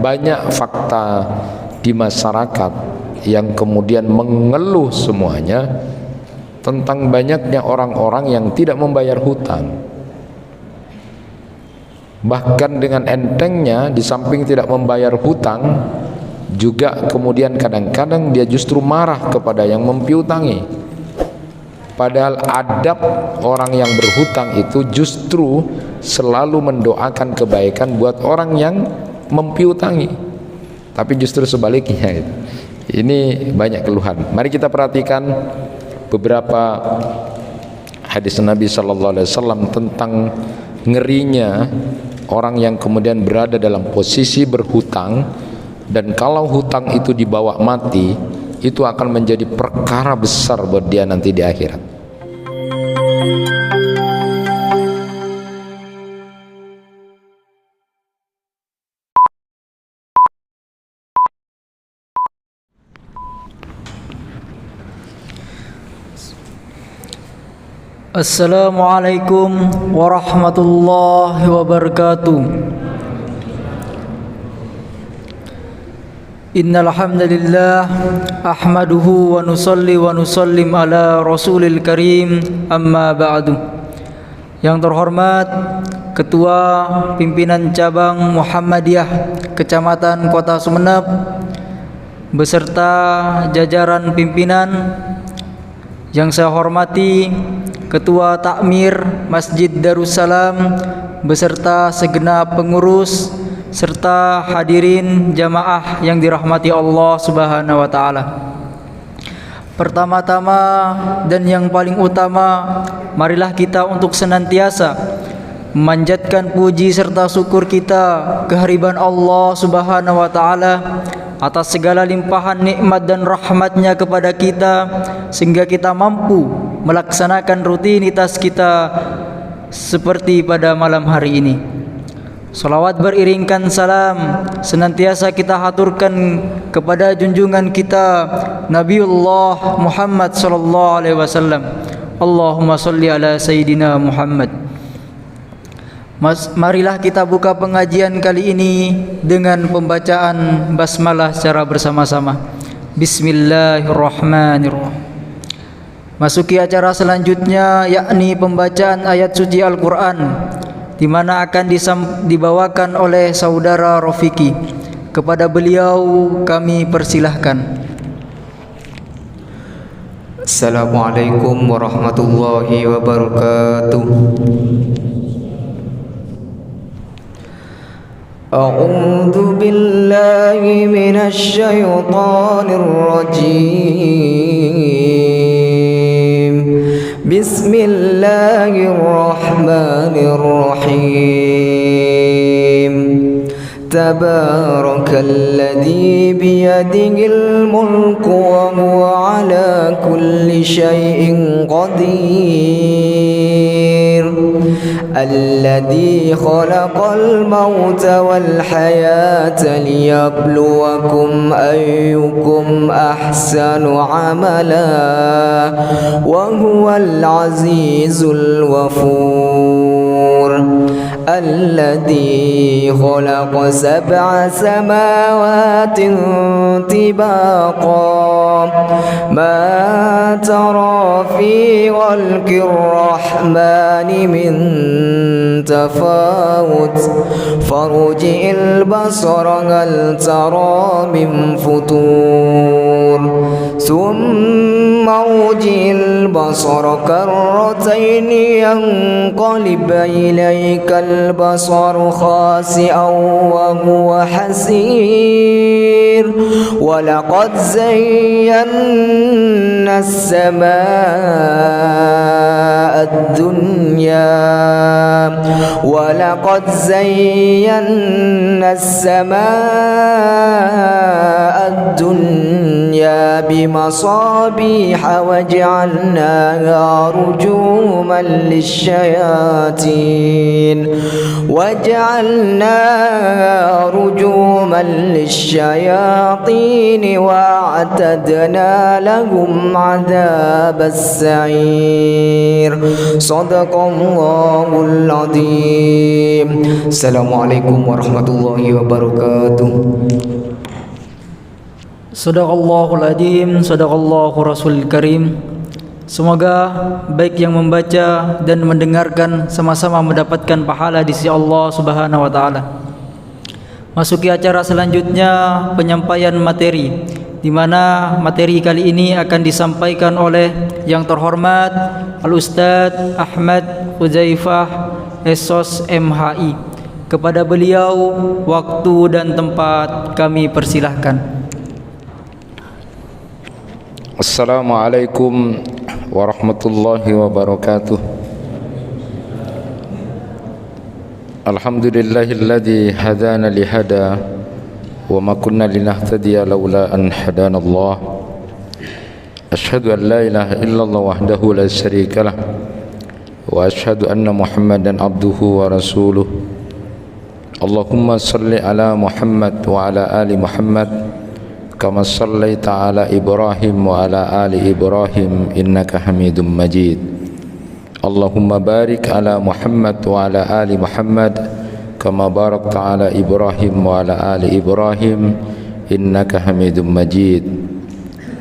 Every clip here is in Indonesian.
banyak fakta di masyarakat yang kemudian mengeluh semuanya tentang banyaknya orang-orang yang tidak membayar hutang. Bahkan dengan entengnya, di samping tidak membayar hutang, juga kemudian kadang-kadang dia justru marah kepada yang mempiutangi. Padahal adab orang yang berhutang itu justru selalu mendoakan kebaikan buat orang yang mempiutangi. Tapi justru sebaliknya. Ini banyak keluhan. Mari kita perhatikan beberapa hadis Nabi sallallahu alaihi wasallam tentang ngerinya orang yang kemudian berada dalam posisi berhutang, dan kalau hutang itu dibawa mati, itu akan menjadi perkara besar buat dia nanti di akhirat. Assalamualaikum warahmatullahi wabarakatuh. Innal hamdalillah ahmaduhu wa nusalli wa nusallim ala rasulil karim, amma ba'du. Yang terhormat Ketua Pimpinan Cabang Muhammadiyah Kecamatan Kota Sumeneb beserta jajaran pimpinan, yang saya hormati Ketua Takmir Masjid Darussalam beserta segenap pengurus serta hadirin jamaah yang dirahmati Allah Subhanahu wa taala. Pertama-tama dan yang paling utama, marilah kita untuk senantiasa memanjatkan puji serta syukur kita kehadiran Allah Subhanahu wa taala atas segala limpahan nikmat dan rahmatnya kepada kita, sehingga kita mampu melaksanakan rutinitas kita seperti pada malam hari ini. Salawat beriringkan salam senantiasa kita haturkan kepada junjungan kita Nabiullah Muhammad sallallahu alaihi wasallam. Allahumma sholli ala Sayyidina Muhammad. Marilah kita buka pengajian kali ini dengan pembacaan basmalah secara bersama-sama. Bismillahirrahmanirrahim. Masuki acara selanjutnya, yakni pembacaan ayat suci Al-Quran, di mana akan dibawakan oleh saudara Rofiki. Kepada beliau kami persilahkan. Assalamualaikum warahmatullahi wabarakatuh. A'udzu billahi minasy syaithanir rajim. Bismillahirrahmanirrahim. Tabarakalladzi biyadihil mulku wa huwa ala kulli syai'in qadir. Alladzi khalaqal mauta wal hayata liyabluwakum ayyukum ahsanu amala wa huwal azizul ghafur. Alladzi khalaqa sab'a samawati tibaqa ma tara fi khalqir rahmani min tafawut farji'il basara hal tara min futur thumma rji'il basara karrataini yanqalib ilaykal البصر خاسئا وهو حسير ولقد زينا السماء الدنيا ولقد زينا السماء الدنيا الدنيا بمصابيح وجعلناها رجوما للشياطين وأعتدنا لهم عذاب السعير صدق الله العظيم. السلام عليكم ورحمة الله وبركاته. Sadaqallahul adzim, sadaqallahu rasul karim. Semoga baik yang membaca dan mendengarkan sama-sama mendapatkan pahala di sisi Allah Subhanahu wa taala. Masuki acara selanjutnya, penyampaian materi, di mana materi kali ini akan disampaikan oleh yang terhormat Al-Ustadz Ahmad Huzaifah Esos MHI. Kepada beliau waktu dan tempat kami persilahkan. Assalamualaikum warahmatullahi wabarakatuh. Alhamdulillahilladzi hadana lihada wa ma kunna linahtadiya laula an hadana Allah. Asyhadu an la ilaha illallah wahdahu la syarikalah wa asyhadu anna Muhammadan abduhu wa rasuluh. Allahumma salli ala Muhammad wa ala ali Muhammad kama sallaita ala Ibrahim wa ala ali Ibrahim innaka Hamidum Majid. Allahumma barik ala Muhammad wa ala ali Muhammad kama barakta ala Ibrahim wa ala ali Ibrahim innaka Hamidum Majid.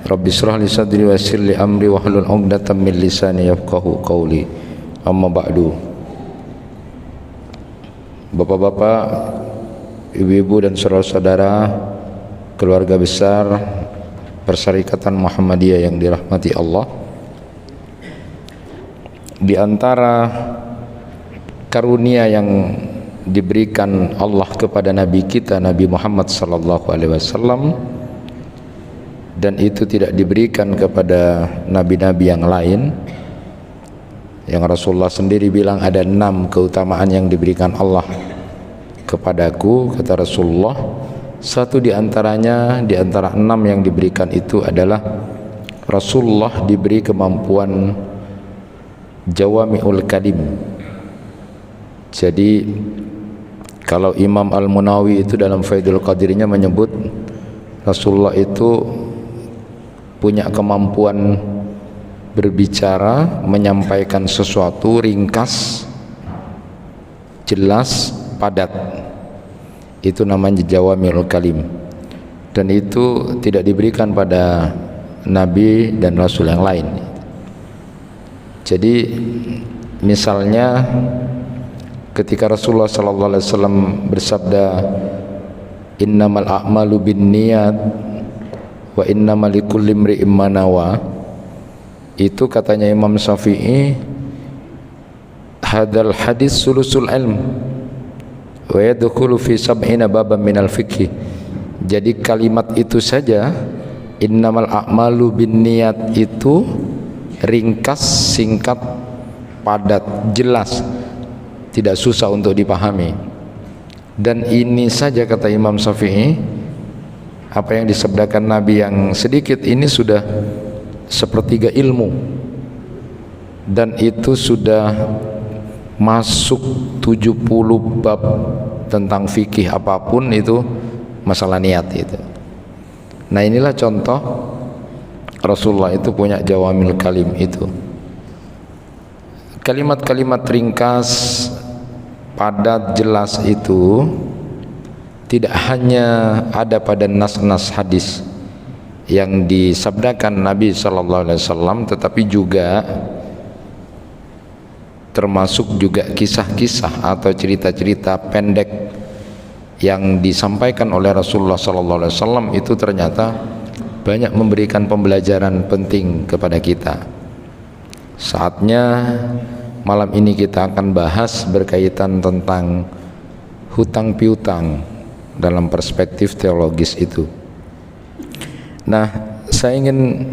Rabbi shrah li sadri wa yassir li amri wahlul 'uqdatam min lisani yafqahu qawli. Amma ba'du. Bapak-bapak, ibu-ibu dan saudara-saudara, keluarga besar Perserikatan Muhammadiyah yang dirahmati Allah, di antara karunia yang diberikan Allah kepada Nabi kita Nabi Muhammad sallallahu alaihi wasallam, dan itu tidak diberikan kepada nabi-nabi yang lain, yang Rasulullah sendiri bilang ada 6 keutamaan yang diberikan Allah kepadaku, kata Rasulullah. Satu di antaranya, di antara 6 yang diberikan itu adalah Rasulullah diberi kemampuan jawami'ul kalim. Jadi kalau Imam Al-Munawi itu dalam Faidul Qadirnya menyebut Rasulullah itu punya kemampuan berbicara, menyampaikan sesuatu ringkas, jelas, padat. Itu namanya jawami'ul kalim, dan itu tidak diberikan pada nabi dan rasul yang lain. Jadi misalnya ketika Rasulullah sallallahu alaihi wasallam bersabda innamal a'malu binniyat wa innamal likulli imri'in ma nawa, itu katanya Imam Syafi'i hadal hadis sulusul ilm wa yadkhulu fi sab'ina baban minal fiqh. Jadi kalimat itu saja, innamal a'malu binniyat, itu ringkas, singkat, padat, jelas, tidak susah untuk dipahami. Dan ini saja kata Imam Syafi'i, apa yang disabdakan Nabi yang sedikit ini sudah sepertiga ilmu, dan itu sudah masuk 70 bab tentang fikih apapun itu masalah niat itu. Nah, inilah contoh Rasulullah itu punya jawamil kalim itu. Kalimat-kalimat ringkas, padat, jelas itu tidak hanya ada pada nas-nas hadis yang disabdakan Nabi sallallahu alaihi wasallam, tetapi juga termasuk juga kisah-kisah atau cerita-cerita pendek yang disampaikan oleh Rasulullah SAW. Itu ternyata banyak memberikan pembelajaran penting kepada kita. Saatnya malam ini kita akan bahas berkaitan tentang hutang piutang dalam perspektif teologis itu. Nah, saya ingin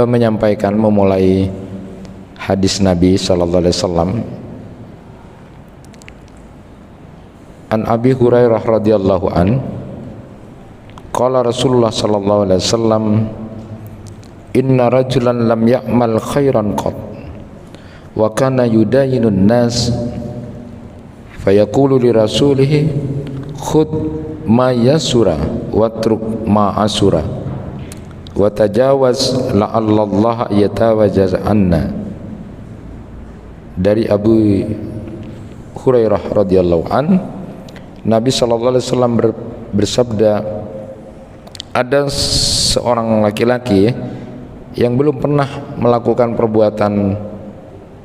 menyampaikan, memulai hadis Nabi sallallahu alaihi wasallam. An Abi Hurairah radhiyallahu an, qala Rasulullah sallallahu alaihi wasallam, inna rajulan lam ya'mal khairan qat wa kana yudayinun nas fayaqulu li rasulih khud ma yasura watruk ma asura wa tajawaz la'allallaha yatawajaz anna. Dari Abu Hurairah radhiyallahu an, Nabi sallallahu alaihi wasallam bersabda, ada seorang laki-laki yang belum pernah melakukan perbuatan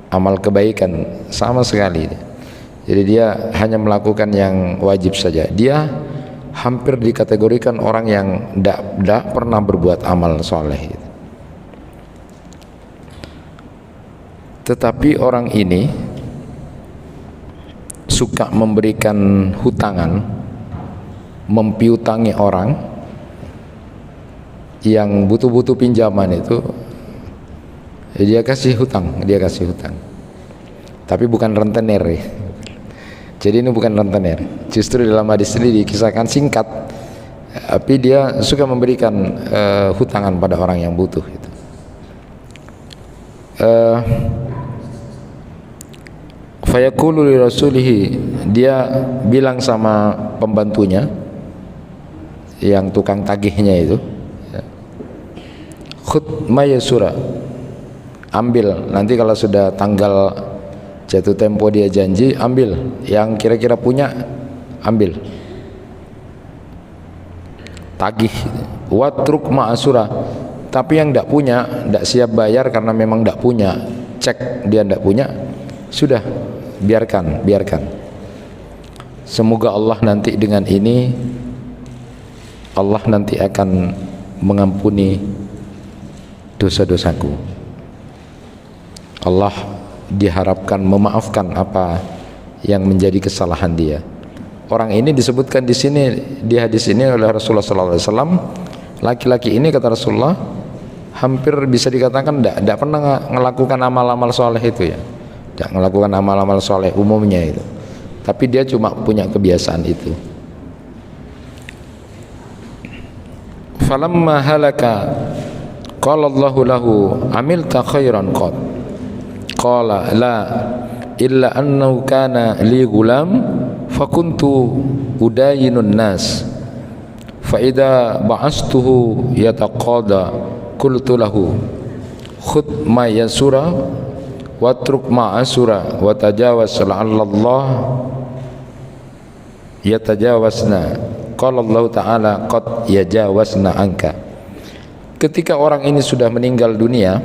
amal kebaikan sama sekali. Jadi dia hanya melakukan yang wajib saja. Dia hampir dikategorikan orang yang tidak pernah berbuat amal soleh. Tetapi orang ini suka memberikan hutangan, mempiutangi orang yang butuh-butuh pinjaman itu. Dia kasih hutang, tapi bukan rentenir. Jadi ini bukan rentenir. Justru dalam hadis ini dikisahkan singkat, tapi dia suka memberikan hutangan pada orang yang butuh itu. Fayaqulu li rasulihi, dia bilang sama pembantunya yang tukang tagihnya itu, khud mayasura, ambil nanti kalau sudah tanggal jatuh tempo dia janji, ambil yang kira-kira punya, ambil, tagih. Watruk ma'asura, tapi yang tidak punya, tidak siap bayar karena memang tidak punya, cek dia tidak punya, sudah biarkan. Semoga Allah nanti dengan ini Allah nanti akan mengampuni dosa-dosaku. Allah diharapkan memaafkan apa yang menjadi kesalahan dia. Orang ini disebutkan di sini, di hadis ini oleh Rasulullah SAW. Laki-laki ini kata Rasulullah hampir bisa dikatakan tidak pernah melakukan amal-amal soleh itu ya, tidak melakukan amal-amal soleh umumnya itu. Tapi dia cuma punya kebiasaan itu. Falamma halaka qala Allahu lahu amilta khairan qad qala la illa annahu kana li gulam fakuntu udayinun nas fa idza ba'astuhu yataqada qultu lahu khud ma yasura watruk ma asura wa tajawaz la'allallah yatajawazna. Qala Allah Ta'ala qad yajawazna anka. Ketika orang ini sudah meninggal dunia,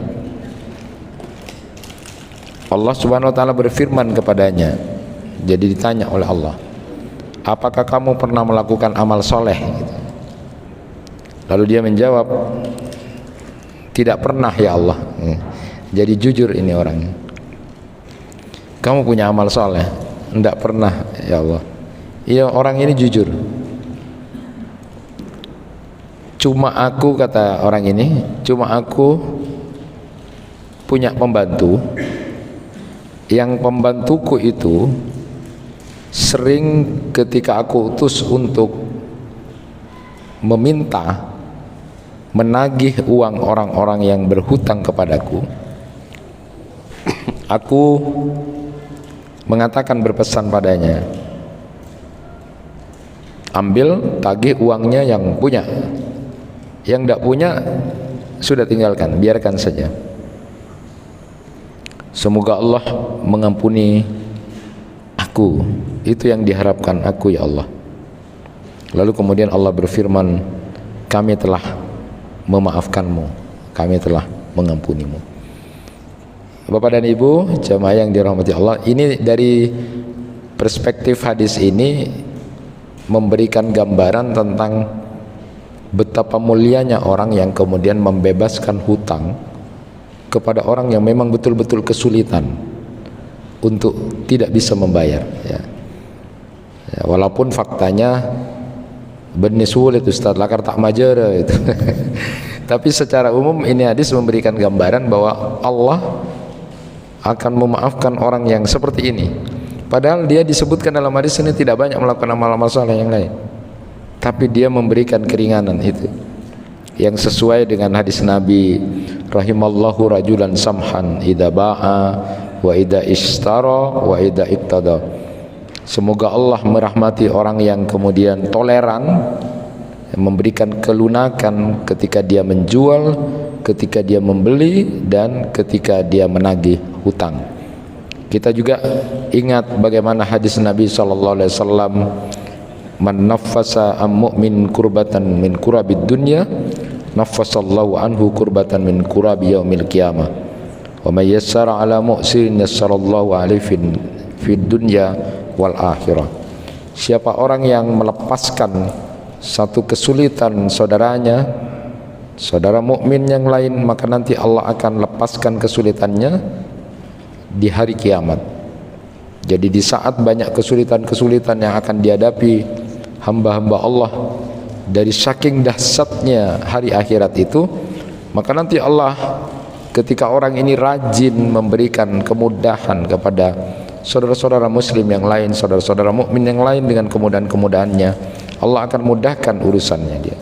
Allah Subhanahu wa taala berfirman kepadanya. Jadi ditanya oleh Allah, apakah kamu pernah melakukan amal soleh? Lalu dia menjawab, tidak pernah ya Allah. Jadi jujur ini orang. Kamu punya amal soleh? Tidak pernah ya Allah. Iya, orang ini jujur. Cuma aku, kata orang ini, cuma aku punya pembantu, yang pembantuku itu sering ketika aku utus untuk meminta, menagih uang orang-orang yang berhutang kepadaku, aku mengatakan, berpesan padanya, ambil, tagih uangnya yang punya, yang tidak punya sudah tinggalkan, biarkan saja. Semoga Allah mengampuni aku, itu yang diharapkan aku ya Allah. Lalu kemudian Allah berfirman, kami telah memaafkanmu, kami telah mengampunimu. Bapak dan Ibu jamaah yang dirahmati Allah, ini dari perspektif hadis ini memberikan gambaran tentang betapa mulianya orang yang kemudian membebaskan hutang kepada orang yang memang betul-betul kesulitan untuk tidak bisa membayar ya. Walaupun faktanya benih sulit Ustaz, lakar tak majar itu. Tapi secara umum ini hadis memberikan gambaran bahwa Allah akan memaafkan orang yang seperti ini. Padahal dia disebutkan dalam hadis ini tidak banyak melakukan amal-amal saleh yang lain, tapi dia memberikan keringanan itu. yang sesuai dengan hadis Nabi, rahimallahu rajulan samhan idza ba'a wa idza ishtara wa idza iqtada. Semoga Allah merahmati orang yang kemudian toleran, memberikan kelunakan ketika dia menjual, ketika dia membeli, dan ketika dia menagih hutang. Kita juga ingat bagaimana hadis Nabi SAW, man naffasa am mu'min kurbatan min kurabid dunya naffasallahu anhu kurbatan min kurabi yaumil qiyamah wa may yassara ala mu'sirin yassarallahu alaihi fid dunya wal akhirah. Siapa orang yang melepaskan satu kesulitan saudaranya, saudara mukmin yang lain, maka nanti Allah akan lepaskan kesulitannya di hari kiamat. Jadi di saat banyak kesulitan-kesulitan yang akan dihadapi hamba-hamba Allah, dari saking dahsyatnya hari akhirat itu, maka nanti Allah ketika orang ini rajin memberikan kemudahan kepada saudara-saudara muslim yang lain, saudara-saudara mukmin yang lain dengan kemudahan-kemudahannya, Allah akan mudahkan urusannya dia.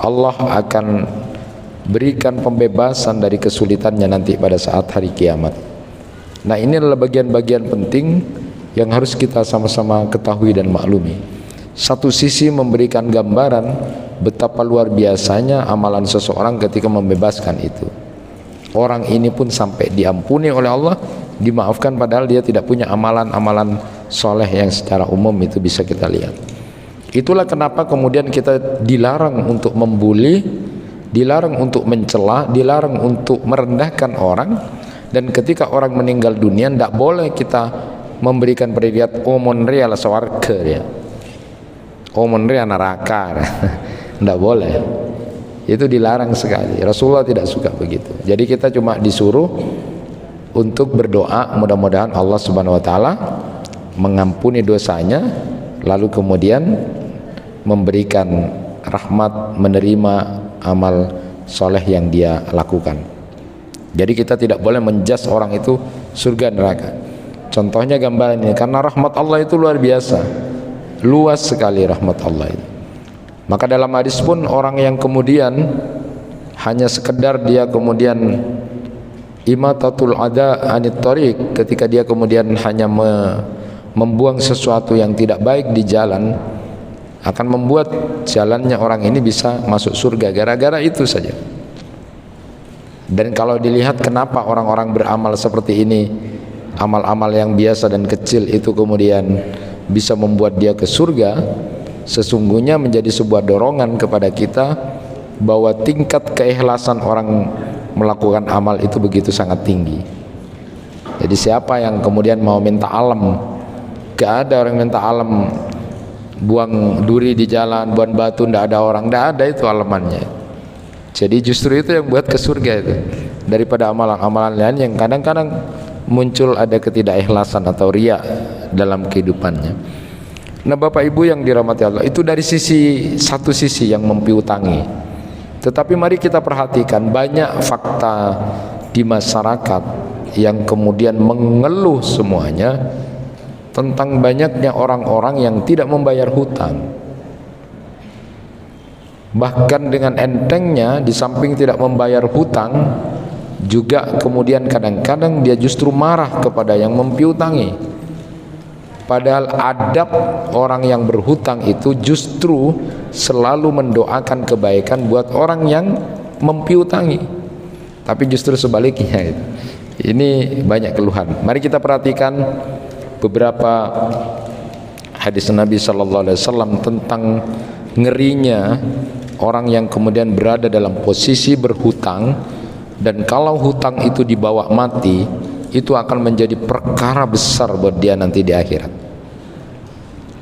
Allah akan berikan pembebasan dari kesulitannya nanti pada saat hari kiamat. Nah, ini adalah bagian-bagian penting yang harus kita sama-sama ketahui dan maklumi. Satu sisi memberikan gambaran betapa luar biasanya amalan seseorang ketika membebaskan itu. Orang ini pun sampai diampuni oleh Allah, dimaafkan padahal dia tidak punya amalan-amalan soleh yang secara umum itu bisa kita lihat. Itulah kenapa kemudian kita dilarang untuk membuli, dilarang untuk mencela, dilarang untuk merendahkan orang. Dan ketika orang meninggal dunia, tidak boleh kita memberikan predikat omonria la swarga ya, omonria neraka, tidak boleh. Itu dilarang sekali. Rasulullah tidak suka begitu. Jadi kita cuma disuruh untuk berdoa, mudah-mudahan Allah Subhanahu Wa Taala mengampuni dosanya, lalu kemudian memberikan rahmat, menerima amal soleh yang dia lakukan. Jadi kita tidak boleh menjudge orang itu surga neraka. Contohnya gambaran ini, karena rahmat Allah itu luar biasa, luas sekali rahmat Allah itu. Maka dalam hadis pun orang yang kemudian hanya sekedar dia kemudian imatatul ada anit thariq, ketika dia kemudian hanya membuang sesuatu yang tidak baik di jalan, akan membuat jalannya orang ini bisa masuk surga gara-gara itu saja. Dan kalau dilihat kenapa orang-orang beramal seperti ini, amal-amal yang biasa dan kecil itu kemudian bisa membuat dia ke surga, sesungguhnya menjadi sebuah dorongan kepada kita bahwa tingkat keikhlasan orang melakukan amal itu begitu sangat tinggi. Jadi siapa yang kemudian mau minta alam, gak ada orang minta alam, buang duri di jalan, buang batu, tidak ada orang, tidak ada itu alamannya. Jadi justru itu yang buat ke surga itu, daripada amalan-amalan lain yang kadang-kadang muncul ada ketidakikhlasan atau riya dalam kehidupannya. Nah, Bapak Ibu yang dirahmati Allah, itu dari satu sisi yang mempiutangi. Tetapi mari kita perhatikan banyak fakta di masyarakat yang kemudian mengeluh semuanya tentang banyaknya orang-orang yang tidak membayar hutang. Bahkan dengan entengnya, di samping tidak membayar hutang, juga kemudian kadang-kadang dia justru marah kepada yang mempiutangi. Padahal adab orang yang berhutang itu justru selalu mendoakan kebaikan buat orang yang mempiutangi. Tapi justru sebaliknya itu. Ini banyak keluhan. Mari kita perhatikan beberapa hadis Nabi SAW tentang ngerinya orang yang kemudian berada dalam posisi berhutang, dan kalau hutang itu dibawa mati, itu akan menjadi perkara besar buat dia nanti di akhirat.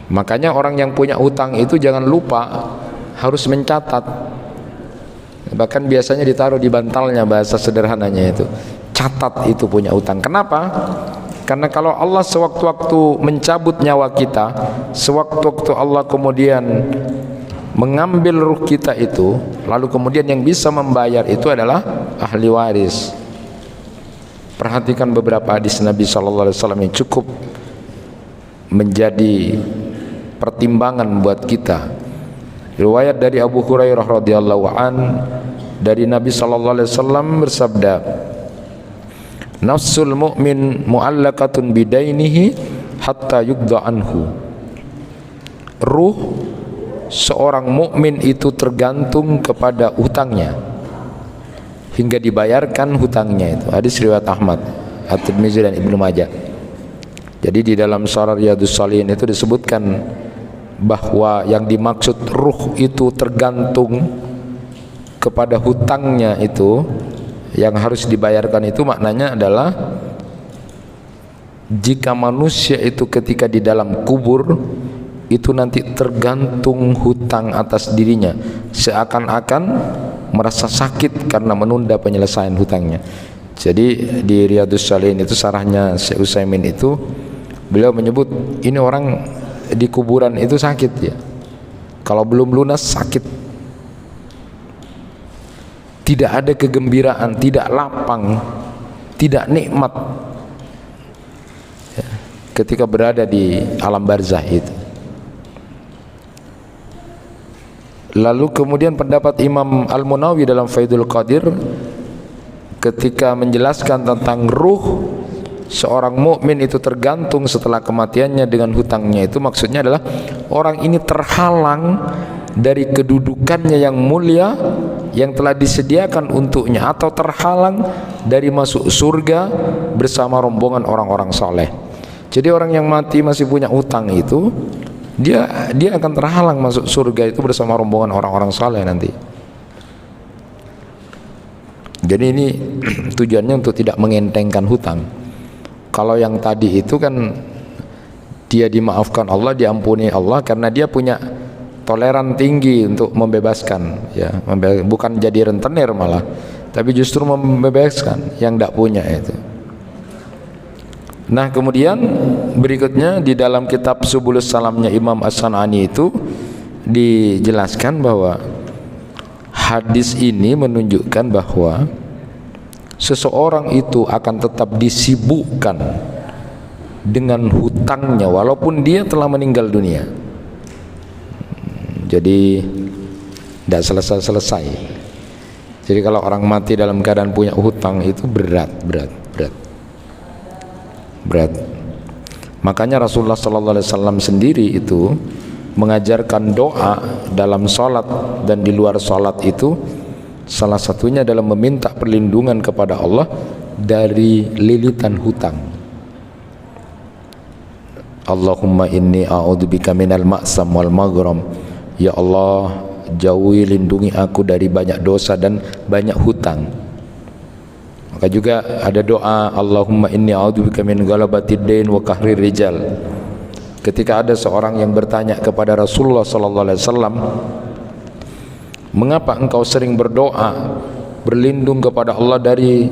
Makanya orang yang punya hutang itu jangan lupa harus mencatat. Bahkan biasanya ditaruh di bantalnya, bahasa sederhananya itu, catat itu punya hutang. Kenapa? Karena kalau Allah sewaktu-waktu mencabut nyawa kita, sewaktu-waktu Allah kemudian mengambil ruh kita itu, lalu kemudian yang bisa membayar itu adalah ahli waris. Perhatikan beberapa hadis Nabi SAW yang cukup menjadi pertimbangan buat kita. Riwayat dari Abu Hurairah radhiyallahu an dari Nabi sallallahu alaihi wasallam bersabda, nafsul mu'min mu'allaqatun bidainihi hatta yugda anhu. Ruh seorang mukmin itu tergantung kepada hutangnya hingga dibayarkan hutangnya. Itu hadis riwayat Ahmad, At-Tirmizi dan Ibnu Majah. Jadi di dalam Syarah Riyadhus Shalihin itu disebutkan bahwa yang dimaksud ruh itu tergantung kepada hutangnya, itu yang harus dibayarkan itu maknanya adalah jika manusia itu ketika di dalam kubur itu nanti tergantung hutang atas dirinya, seakan-akan merasa sakit karena menunda penyelesaian hutangnya. Jadi di Riyadhus Shalihin itu sarahnya Syekh Utsaimin itu beliau menyebut ini orang di kuburan itu sakit ya, kalau belum lunas sakit, tidak ada kegembiraan, tidak lapang, tidak nikmat ya, ketika berada di alam barzah itu. Lalu kemudian pendapat Imam Al-Munawi dalam Faidul Qadir ketika menjelaskan tentang ruh seorang mukmin itu tergantung setelah kematiannya dengan hutangnya, itu maksudnya adalah orang ini terhalang dari kedudukannya yang mulia yang telah disediakan untuknya, atau terhalang dari masuk surga bersama rombongan orang-orang soleh. Jadi orang yang mati masih punya utang itu dia akan terhalang masuk surga itu bersama rombongan orang-orang soleh nanti. Jadi ini tujuannya untuk tidak mengentengkan hutang. Kalau yang tadi itu kan dia dimaafkan Allah, diampuni Allah karena dia punya toleran tinggi untuk membebaskan ya, bukan jadi rentenir malah, tapi justru membebaskan yang tidak punya itu. Nah kemudian berikutnya di dalam kitab Subulus Salamnya Imam As-San'ani itu dijelaskan bahwa hadis ini menunjukkan bahwa seseorang itu akan tetap disibukkan dengan hutangnya walaupun dia telah meninggal dunia. Jadi tidak selesai-selesai. Jadi kalau orang mati dalam keadaan punya hutang itu berat. Makanya Rasulullah SAW sendiri itu mengajarkan doa dalam sholat dan di luar sholat itu, salah satunya adalah meminta perlindungan kepada Allah dari lilitan hutang. Allahumma inni a'udzubika minal ma'sam wal maghram. Ya Allah, jauhi, lindungi aku dari banyak dosa dan banyak hutang. Maka juga ada doa Allahumma inni a'udzubika min ghalabatid dain wa qahrir rijal. Ketika ada seorang yang bertanya kepada Rasulullah sallallahu alaihi wasallam, mengapa engkau sering berdoa berlindung kepada Allah dari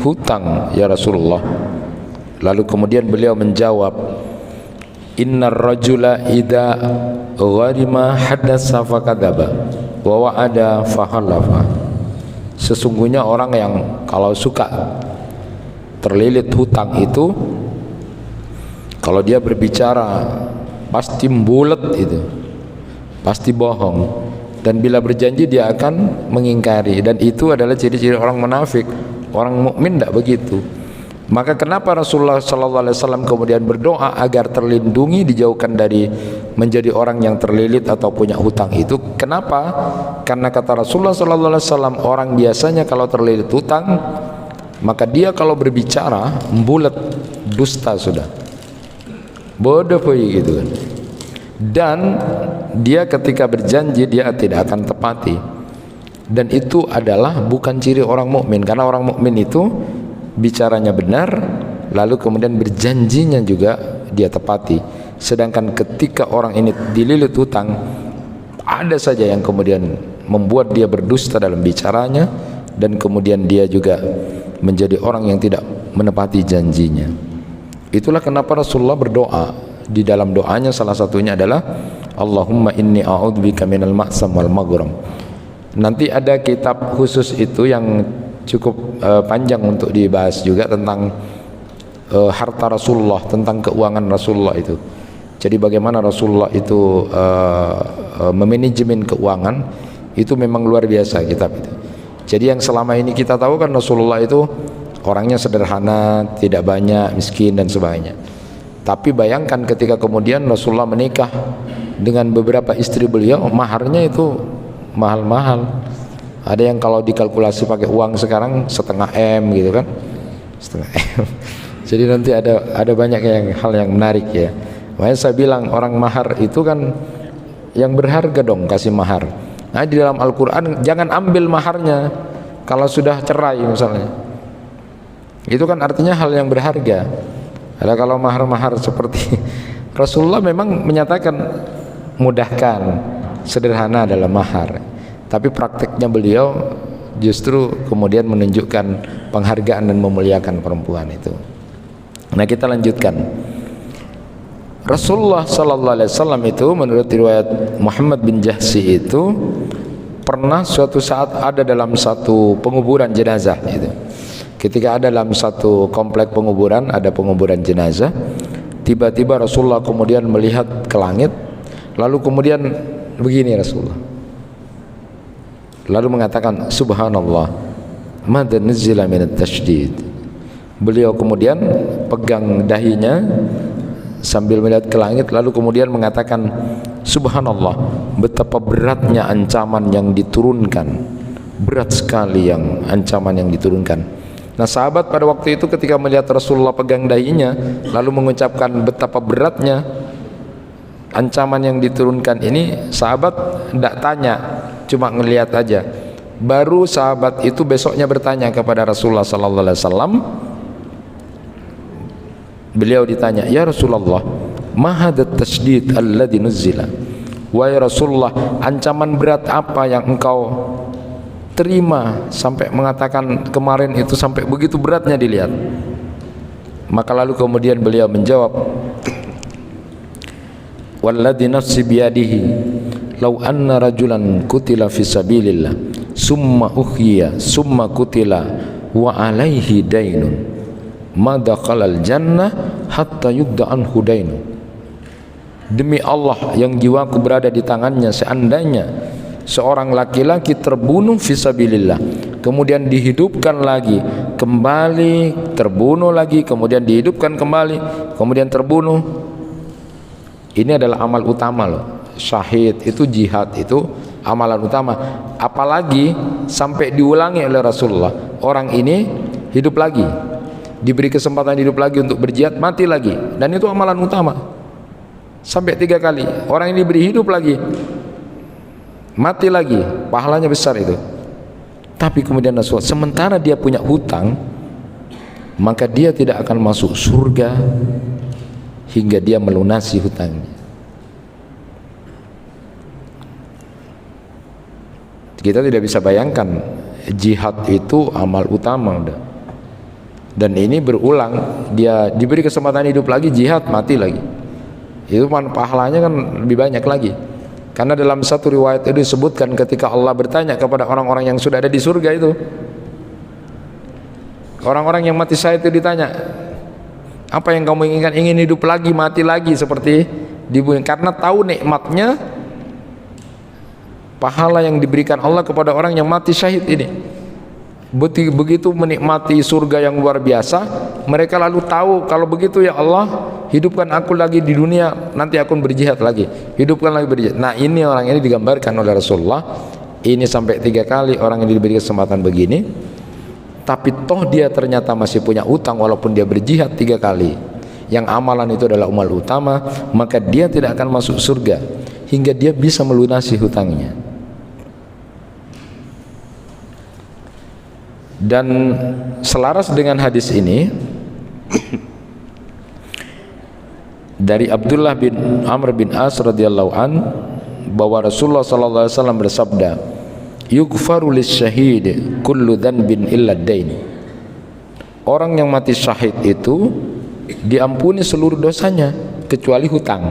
hutang ya Rasulullah? Lalu kemudian beliau menjawab, innar rajula idza gharima hadatsa fakadzaba wa wa'ada fakhalafa. Sesungguhnya orang yang kalau suka terlilit hutang itu, kalau dia berbicara pasti bulet itu, pasti bohong, dan bila berjanji dia akan mengingkari, dan itu adalah ciri-ciri orang munafik. Orang mukmin tidak begitu. Maka kenapa Rasulullah SAW kemudian berdoa agar terlindungi, dijauhkan dari menjadi orang yang terlilit atau punya hutang itu? Kenapa? Karena kata Rasulullah SAW, orang biasanya kalau terlilit hutang, maka dia kalau berbicara bulat, dusta sudah, bodoh gitu kan. Dan dia ketika berjanji dia tidak akan tepati. Dan itu adalah bukan ciri orang mukmin, karena orang mukmin itu bicaranya benar, lalu kemudian berjanjinya juga dia tepati. Sedangkan ketika orang ini dililit hutang, ada saja yang kemudian membuat dia berdusta dalam bicaranya, dan kemudian dia juga menjadi orang yang tidak menepati janjinya. Itulah kenapa Rasulullah berdoa. Di dalam doanya salah satunya adalah Allahumma inni a'udzubika minal ma'sam wal maghram. Nanti ada kitab khusus itu yang cukup panjang untuk dibahas juga tentang harta Rasulullah, tentang keuangan Rasulullah itu. Jadi bagaimana Rasulullah itu memanajemen keuangan itu memang luar biasa kitab itu. Jadi yang selama ini kita tahu kan Rasulullah itu orangnya sederhana, tidak banyak, miskin dan sebagainya. Tapi bayangkan ketika kemudian Rasulullah menikah dengan beberapa istri beliau, maharnya itu mahal-mahal. Ada yang kalau dikalkulasi pakai uang sekarang 0,5 M gitu kan, 0,5 M. Jadi nanti ada banyak hal yang menarik ya. Makanya saya bilang orang mahar itu kan yang berharga dong kasih mahar. Nah di dalam Al-Quran jangan ambil maharnya kalau sudah cerai misalnya. Itu kan artinya hal yang berharga. Ada kalau mahar-mahar seperti Rasulullah memang menyatakan mudahkan, sederhana dalam mahar. Tapi prakteknya beliau justru kemudian menunjukkan penghargaan dan memuliakan perempuan itu. Nah kita lanjutkan. Rasulullah sallallahu alaihi wasallam itu menurut riwayat Muhammad bin Jahsi itu pernah suatu saat ada dalam satu penguburan jenazah itu. Ketika ada dalam satu komplek penguburan, ada penguburan jenazah, tiba-tiba Rasulullah kemudian melihat ke langit, lalu kemudian begini Rasulullah, lalu mengatakan subhanallah madza nuzila minat tasydid. Beliau kemudian pegang dahinya sambil melihat ke langit, lalu kemudian mengatakan subhanallah, betapa beratnya ancaman yang diturunkan, berat sekali yang ancaman yang diturunkan. Nah sahabat pada waktu itu ketika melihat Rasulullah pegang dahinya lalu mengucapkan betapa beratnya ancaman yang diturunkan ini, sahabat tidak tanya, cuma ngelihat aja. Baru sahabat itu besoknya bertanya kepada Rasulullah sallallahu alaihi wasallam. Beliau ditanya, ya Rasulullah, ma hadat tasydid alladzi nuzila. Wahai Rasulullah, ancaman berat apa yang engkau terima sampai mengatakan kemarin itu sampai begitu beratnya dilihat? Maka lalu kemudian beliau menjawab, walladzi nafsi biyadihi law anna rajulan kutila fi sabilillah summa uhyiya summa kutila wa alaihi dainun ma dakhalal jannah hatta yudda anhu dainu. Demi Allah yang jiwaku berada di tangannya, seandainya seorang laki-laki terbunuh fisabilillah kemudian dihidupkan lagi, kembali terbunuh lagi, kemudian dihidupkan kembali, kemudian terbunuh, ini adalah amal utama loh. Syahid itu, jihad itu amalan utama. Apalagi sampai diulangi oleh Rasulullah, orang ini hidup lagi, diberi kesempatan hidup lagi untuk berjihad, mati lagi, dan itu amalan utama. Sampai 3 kali orang ini diberi hidup lagi, mati lagi, pahalanya besar itu. Tapi kemudian Rasulullah, sementara dia punya hutang, maka dia tidak akan masuk surga hingga dia melunasi hutangnya. Kita tidak bisa bayangkan jihad itu amal utama udah. Dan ini berulang, dia diberi kesempatan hidup lagi, jihad, mati lagi. Itu pahalanya kan lebih banyak lagi. Karena dalam satu riwayat itu disebutkan ketika Allah bertanya kepada orang-orang yang sudah ada di surga itu, orang-orang yang mati syahid itu ditanya, apa yang kamu inginkan? Ingin hidup lagi, mati lagi seperti di bumi. Karena tahu nikmatnya pahala yang diberikan Allah kepada orang yang mati syahid ini. Begitu menikmati surga yang luar biasa, mereka lalu tahu kalau begitu ya Allah, hidupkan aku lagi di dunia, nanti aku berjihad lagi, hidupkan lagi berjihad. Nah ini orang ini digambarkan oleh Rasulullah, ini sampai 3 kali orang yang diberi kesempatan begini, tapi toh dia ternyata masih punya utang walaupun dia berjihad 3 kali, yang amalan itu adalah amal utama, maka dia tidak akan masuk surga hingga dia bisa melunasi hutangnya. Dan selaras dengan hadis ini dari Abdullah bin Amr bin As radhiyallahu an, bahwa Rasulullah sallallahu alaihi wasallam bersabda, yughfaru lisyahid kullu dhanbin illa dain. Orang yang mati syahid itu diampuni seluruh dosanya kecuali hutang.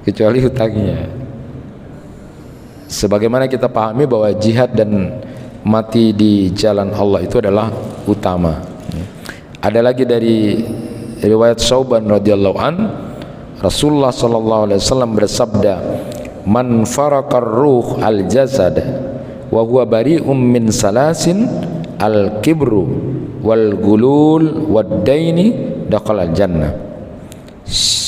Kecuali hutangnya. Sebagaimana kita pahami bahwa jihad dan mati di jalan Allah itu adalah utama. Ada lagi dari riwayat Sauban radhiyallahu an, Rasulullah sallallahu alaihi wasallam bersabda, "Man faraqar ruh al-jasad wa huwa bari'um min salasin al-kibru wal gulul wad daini dakhala al-jannah."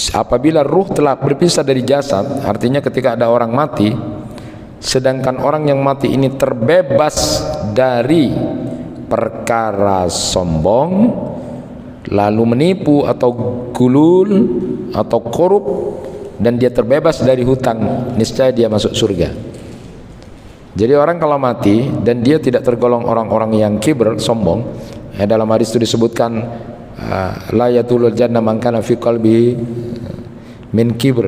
Apabila ruh telah berpisah dari jasad, artinya ketika ada orang mati, sedangkan orang yang mati ini terbebas dari perkara sombong, lalu menipu atau gulul atau korup, dan dia terbebas dari hutang, niscaya dia masuk surga. Jadi orang kalau mati dan dia tidak tergolong orang-orang yang kibr, sombong, dalam hadis itu disebutkan la yatulul jannah man kana fi qalbihi min kibr,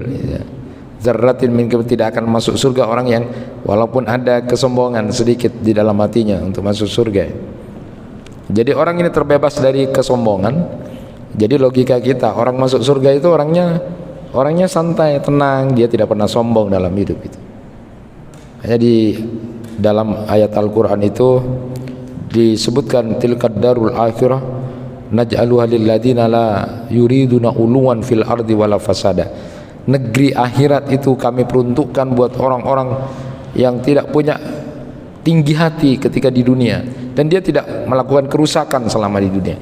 zarratin min kibr, tidak akan masuk surga orang yang walaupun ada kesombongan sedikit di dalam hatinya untuk masuk surga. Jadi orang ini terbebas dari kesombongan. Jadi logika kita, orang masuk surga itu orangnya santai, tenang, dia tidak pernah sombong dalam hidup itu. Hanya di dalam ayat Al-Quran itu disebutkan tilkad darul akhirah naj'aluha lil ladina la yuriduna uluwan fil ardi wala fasada. Negeri akhirat itu kami peruntukkan buat orang-orang yang tidak punya tinggi hati ketika di dunia, dan dia tidak melakukan kerusakan selama di dunia.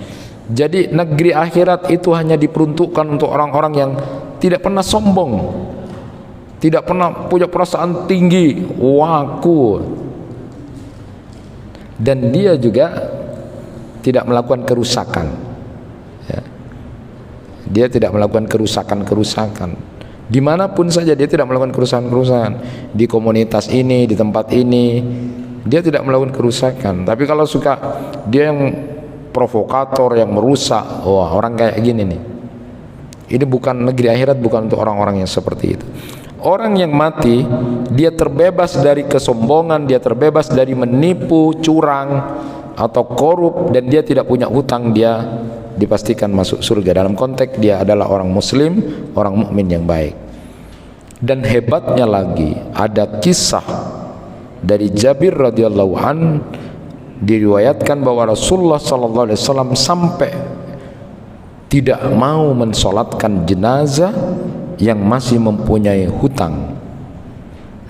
Jadi negeri akhirat itu hanya diperuntukkan untuk orang-orang yang tidak pernah sombong, tidak pernah punya perasaan tinggi, waku, dan dia juga tidak melakukan kerusakan, ya. Dia tidak melakukan kerusakan dimanapun saja, dia tidak melakukan kerusakan di komunitas ini, di tempat ini, dia tidak melakukan kerusakan. Tapi kalau suka dia yang provokator, yang merusak, wah orang kayak gini nih, ini bukan negeri akhirat, bukan untuk orang-orang yang seperti itu. Orang yang mati, dia terbebas dari kesombongan, dia terbebas dari menipu, curang atau korup, dan dia tidak punya hutang, dia dipastikan masuk surga. Dalam konteks dia adalah orang muslim, orang mukmin yang baik. Dan hebatnya lagi, ada kisah dari Jabir radhiyallahu an, diriwayatkan bahwa Rasulullah sallallahu alaihi wasallam sampai tidak mau mensolatkan jenazah yang masih mempunyai hutang.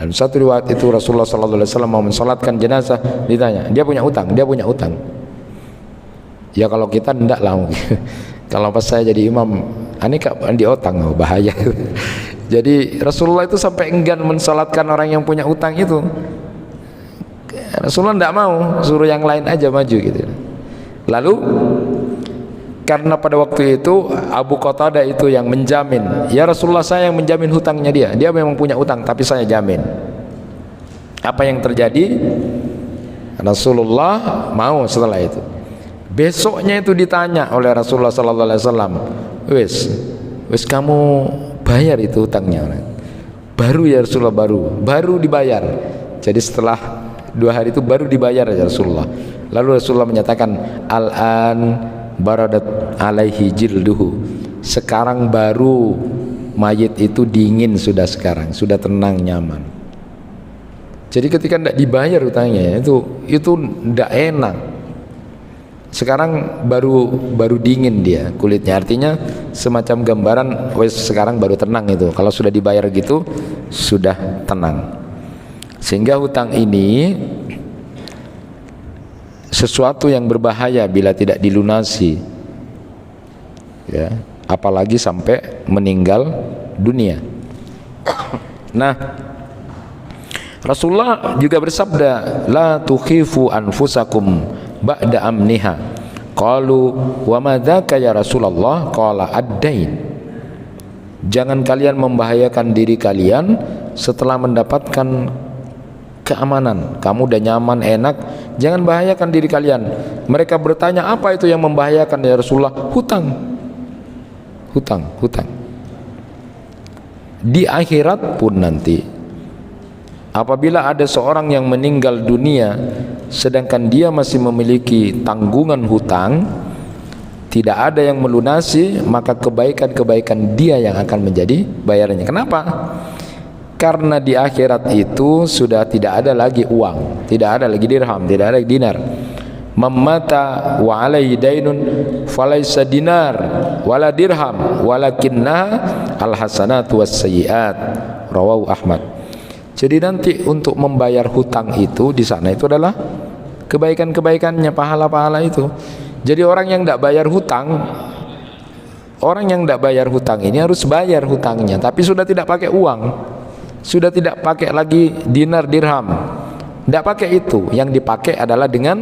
Dan satu riwayat itu Rasulullah sallallahu alaihi wasallam mau mensolatkan jenazah, ditanya, dia punya hutang? Ya kalau kita enggak lah mungkin. Kalau pas saya jadi imam, ini kapan di otang, bahaya. Jadi Rasulullah itu sampai enggan mensolatkan orang yang punya hutang itu. Rasulullah tidak mau, suruh yang lain aja maju gitu. Lalu karena pada waktu itu Abu Qatadah itu yang menjamin, ya Rasulullah, saya yang menjamin hutangnya dia memang punya hutang tapi saya jamin. Apa yang terjadi? Rasulullah mau. Setelah itu besoknya itu ditanya oleh Rasulullah sallallahu alaihi wasallam, wes kamu bayar itu hutangnya? Baru ya Rasulullah, baru dibayar. Jadi setelah 2 hari itu baru dibayar ya Rasulullah. Lalu Rasulullah menyatakan, al-an baradat alaihi jilduhu, sekarang baru mayit itu dingin, sudah sekarang sudah tenang, nyaman. Jadi ketika tidak dibayar hutangnya itu tidak enak. Sekarang baru dingin dia kulitnya, artinya semacam gambaran wes sekarang baru tenang itu. Kalau sudah dibayar gitu sudah tenang. Sehingga hutang ini sesuatu yang berbahaya bila tidak dilunasi, ya, apalagi sampai meninggal dunia. Nah, Rasulullah juga bersabda, la tukhifu anfusakum ba'da amniha. Qalu wa ma dzaka ya Rasulullah? Qala ad-dain. Jangan kalian membahayakan diri kalian setelah mendapatkan keamanan. Kamu udah nyaman, enak, jangan bahayakan diri kalian. Mereka bertanya, apa itu yang membahayakan ya Rasulullah? Hutang. Di akhirat pun nanti, apabila ada seorang yang meninggal dunia sedangkan dia masih memiliki tanggungan hutang, tidak ada yang melunasi, maka kebaikan-kebaikan dia yang akan menjadi bayarannya. Kenapa? Karena di akhirat itu sudah tidak ada lagi uang, tidak ada lagi dirham, tidak ada lagi dinar. Mamata wa alaihi dainun falaysa dinar wala dirham walakinna alhasanatu wassayiat. Rawahu Ahmad. Jadi nanti untuk membayar hutang itu di sana itu adalah kebaikan-kebaikannya, pahala-pahala itu. Jadi orang yang tidak bayar hutang, orang yang tidak bayar hutang ini harus bayar hutangnya, tapi sudah tidak pakai uang, sudah tidak pakai lagi dinar dirham, tidak pakai itu. Yang dipakai adalah dengan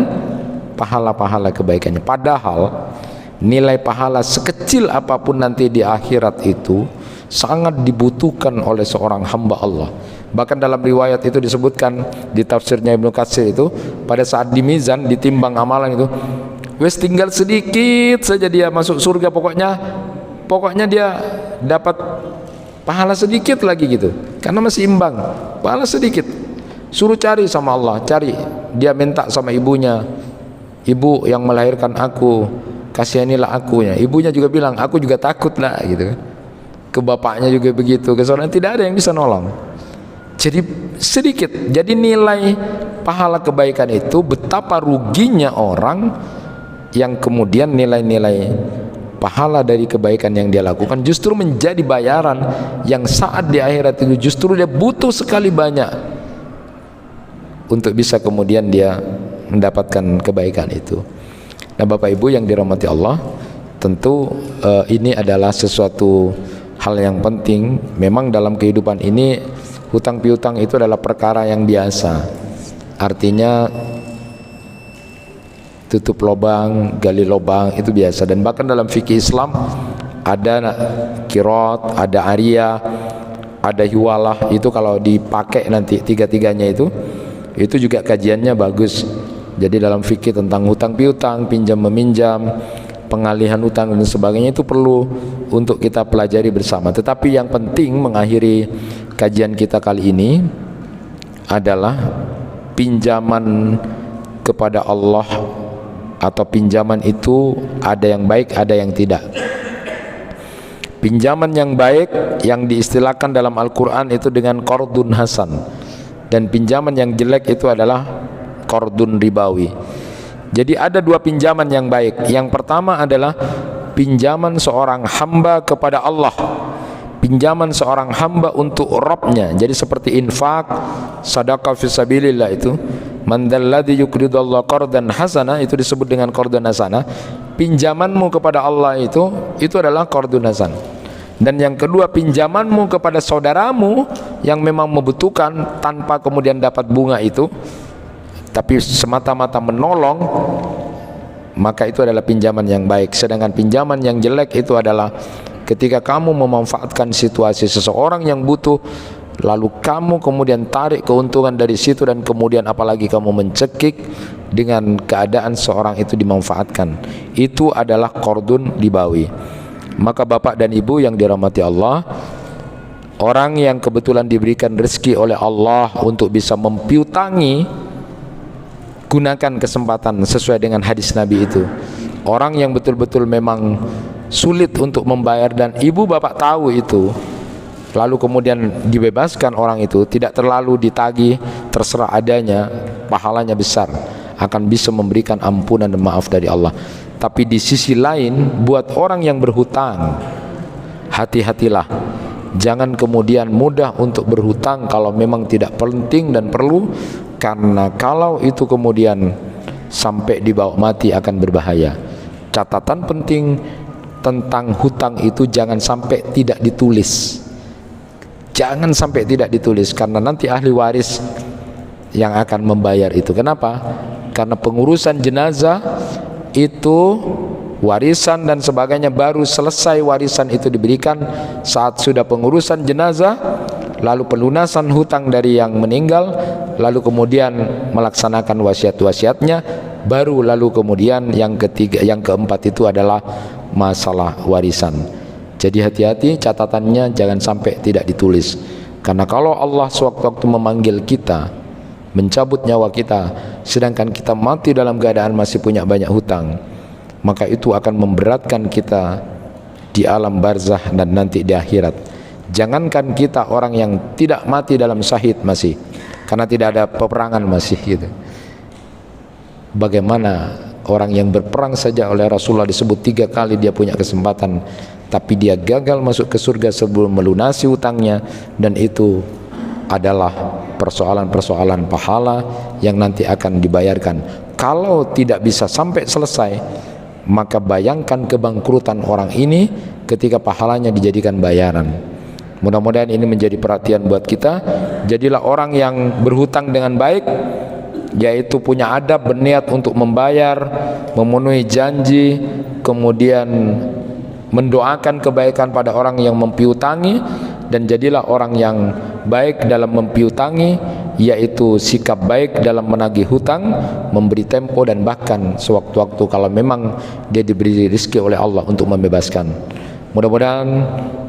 pahala-pahala kebaikannya. Padahal nilai pahala sekecil apapun nanti di akhirat itu sangat dibutuhkan oleh seorang hamba Allah. Bahkan dalam riwayat itu disebutkan di tafsirnya Ibnu Katsir itu, pada saat di mizan ditimbang amalan itu, wes tinggal sedikit saja dia masuk surga, pokoknya dia dapat pahala sedikit lagi gitu, karena masih imbang, pahala sedikit. Suruh cari sama Allah, cari. Dia minta sama ibunya, ibu yang melahirkan aku, kasihanilah akunya. Ibunya juga bilang, aku juga takut lah gitu. Ke bapaknya juga begitu, ke saudara, tidak ada yang bisa nolong. Jadi sedikit. Jadi nilai pahala kebaikan itu, betapa ruginya orang yang kemudian nilai-nilai pahala dari kebaikan yang dia lakukan justru menjadi bayaran yang saat di akhirat itu justru dia butuh sekali banyak untuk bisa kemudian dia mendapatkan kebaikan itu. Nah, Bapak Ibu yang dirahmati Allah, tentu ini adalah sesuatu hal yang penting. Memang dalam kehidupan ini hutang piutang itu adalah perkara yang biasa. Artinya tutup lubang, gali lubang, itu biasa. Dan bahkan dalam fikih Islam ada kirot, ada ariyah, ada hiwalah. Itu kalau dipakai nanti tiga-tiganya itu juga kajiannya bagus. Jadi dalam fikih tentang hutang piutang, pinjam meminjam, pengalihan hutang dan sebagainya itu perlu untuk kita pelajari bersama. Tetapi yang penting mengakhiri kajian kita kali ini adalah pinjaman kepada Allah atau pinjaman itu ada yang baik, ada yang tidak. Pinjaman yang baik yang diistilahkan dalam Al-Quran itu dengan qardun hasan, dan pinjaman yang jelek itu adalah qardun ribawi. Jadi ada dua pinjaman yang baik. Yang pertama adalah pinjaman seorang hamba kepada Allah, pinjaman seorang hamba untuk Rabbnya. Jadi seperti infak, sedekah fisabilillah itu, man dzalladzi yuqridullaha qardan hasana, itu disebut dengan qardun hasanah. Pinjamanmu kepada Allah itu adalah qardun hasan. Dan yang kedua, pinjamanmu kepada saudaramu yang memang membutuhkan tanpa kemudian dapat bunga itu, tapi semata-mata menolong, maka itu adalah pinjaman yang baik. Sedangkan pinjaman yang jelek itu adalah ketika kamu memanfaatkan situasi seseorang yang butuh, lalu kamu kemudian tarik keuntungan dari situ, dan kemudian apalagi kamu mencekik dengan keadaan seorang itu dimanfaatkan. Itu adalah qardun ribawi. Maka Bapak dan Ibu yang dirahmati Allah, orang yang kebetulan diberikan rezeki oleh Allah untuk bisa mempiutangi, gunakan kesempatan sesuai dengan hadis Nabi itu. Orang yang betul-betul memang sulit untuk membayar dan ibu bapak tahu itu, lalu kemudian dibebaskan orang itu, tidak terlalu ditagih, terserah adanya, pahalanya besar, akan bisa memberikan ampunan dan maaf dari Allah. Tapi di sisi lain, buat orang yang berhutang, hati-hatilah, jangan kemudian mudah untuk berhutang kalau memang tidak penting dan perlu, karena kalau itu kemudian sampai dibawa mati akan berbahaya. Catatan penting tentang hutang itu, jangan sampai tidak ditulis. Jangan sampai tidak ditulis, karena nanti ahli waris yang akan membayar itu. Kenapa? Karena pengurusan jenazah itu, warisan dan sebagainya, baru selesai warisan itu diberikan saat sudah pengurusan jenazah, lalu pelunasan hutang dari yang meninggal, lalu kemudian melaksanakan wasiat-wasiatnya, baru lalu kemudian yang ketiga, yang keempat itu adalah masalah warisan. Jadi hati-hati, catatannya jangan sampai tidak ditulis, karena kalau Allah sewaktu-waktu memanggil kita, mencabut nyawa kita, sedangkan kita mati dalam keadaan masih punya banyak hutang, maka itu akan memberatkan kita di alam barzah dan nanti di akhirat. Jangankan kita orang yang tidak mati dalam syahid masih, karena tidak ada peperangan masih gitu, bagaimana Orang yang berperang saja oleh Rasulullah disebut 3 kali dia punya kesempatan, tapi dia gagal masuk ke surga sebelum melunasi hutangnya, dan itu adalah persoalan-persoalan pahala yang nanti akan dibayarkan. Kalau tidak bisa sampai selesai, maka bayangkan kebangkrutan orang ini ketika pahalanya dijadikan bayaran. Mudah-mudahan ini menjadi perhatian buat kita. Jadilah orang yang berhutang dengan baik, yaitu punya adab, berniat untuk membayar, memenuhi janji, kemudian mendoakan kebaikan pada orang yang mempiutangi, dan jadilah orang yang baik dalam mempiutangi, yaitu sikap baik dalam menagih hutang, memberi tempo, dan bahkan sewaktu-waktu kalau memang dia diberi rezeki oleh Allah untuk membebaskan. Mudah-mudahan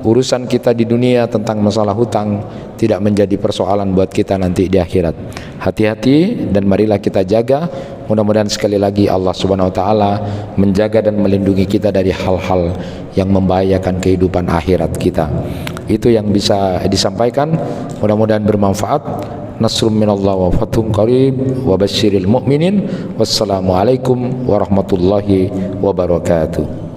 urusan kita di dunia tentang masalah hutang tidak menjadi persoalan buat kita nanti di akhirat. Hati-hati dan marilah kita jaga. Mudah-mudahan sekali lagi Allah Subhanahu wa taala menjaga dan melindungi kita dari hal-hal yang membahayakan kehidupan akhirat kita. Itu yang bisa disampaikan. Mudah-mudahan bermanfaat. Nasrun minallah wa fathun qarib wa basyiril mu'minin. Wassalamualaikum warahmatullahi wabarakatuh.